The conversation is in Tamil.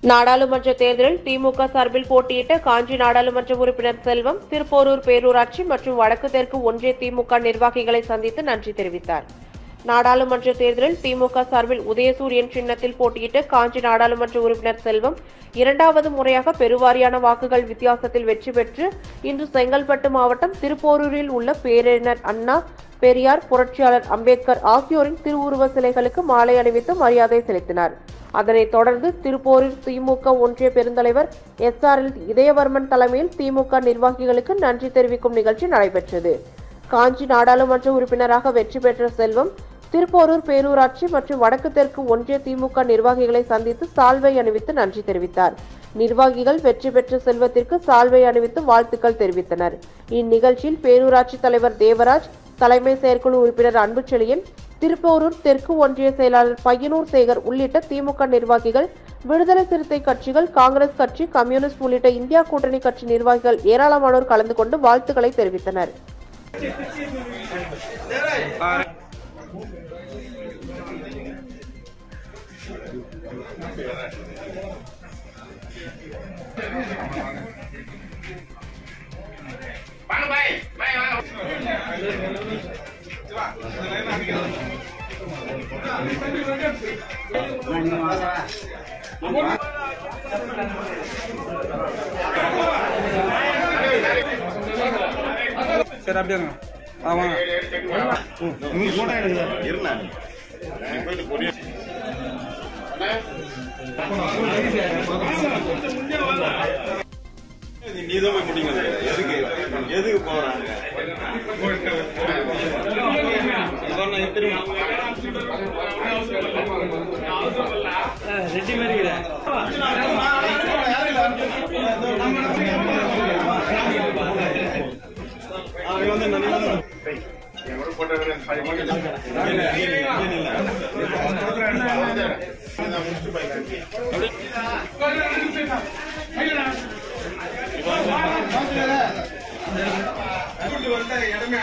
நாடாளுமன்ற தேர்தலில் திமுக சார்பில் போட்டியிட்ட காஞ்சி நாடாளுமன்ற உறுப்பினர் செல்வம் திருப்போரூர் பேரூராட்சி மற்றும் வடக்கு தெற்கு ஒன்றிய திமுக நிர்வாகிகளை சந்தித்து நன்றி தெரிவித்தார். நாடாளுமன்ற தேர்தலில் திமுக சார்பில் உதயசூரியன் சின்னத்தில் போட்டியிட்ட காஞ்சி நாடாளுமன்ற உறுப்பினர் செல்வம் இரண்டாவது முறையாக பெருவாரியான வாக்குகள் வித்தியாசத்தில் வெற்றி பெற்று இன்று செங்கல்பட்டு மாவட்டம் திருப்போரூரில் உள்ள பேரறிஞர் அண்ணா, பெரியார், புரட்சியாளர் அம்பேத்கர் ஆகியோரின் திருவுருவ சிலைகளுக்கு மாலை அணிவித்து மரியாதை செலுத்தினார். அதனைத் தொடர்ந்து திருப்போரூர் திமுக ஒன்றிய பெருந்தலைவர் SRL இதயவர்மன் தலைமையில் திமுக நிர்வாகிகளுக்கு நன்றி தெரிவிக்கும் நிகழ்ச்சி நடைபெற்றது. காஞ்சி நாடாளுமன்ற உறுப்பினராக வெற்றி பெற்ற செல்வம் திருப்போரூர் பேரூராட்சி மற்றும் வடக்கு தெற்கு ஒன்றிய திமுக நிர்வாகிகளை சந்தித்து சால்வை அணிவித்து நன்றி தெரிவித்தார். நிர்வாகிகள் வெற்றி பெற்ற செல்வத்திற்கு சால்வை அணிவித்து வாழ்த்துக்கள் தெரிவித்தனர். இந்நிகழ்ச்சியில் பேரூராட்சி தலைவர் தேவராஜ், தலைமை செயற்குழு உறுப்பினர் அன்புச்செழியன், திருப்போரூர் தெற்கு ஒன்றிய செயலாளர் பையனூர் சேகர் உள்ளிட்ட திமுக நிர்வாகிகள், விடுதலை சிறுத்தை கட்சிகள், காங்கிரஸ் கட்சி, கம்யூனிஸ்ட் உள்ளிட்ட இந்தியா கூட்டணி கட்சி நிர்வாகிகள் ஏராளமானோர் கலந்து கொண்டு வாழ்த்துக்களை தெரிவித்தனர். சரி அப்படியே ஆமாங்க நீதான் போய் முடிங்க. எதுக்கு போறாங்க? ரெட்டி மாதிரி இடமே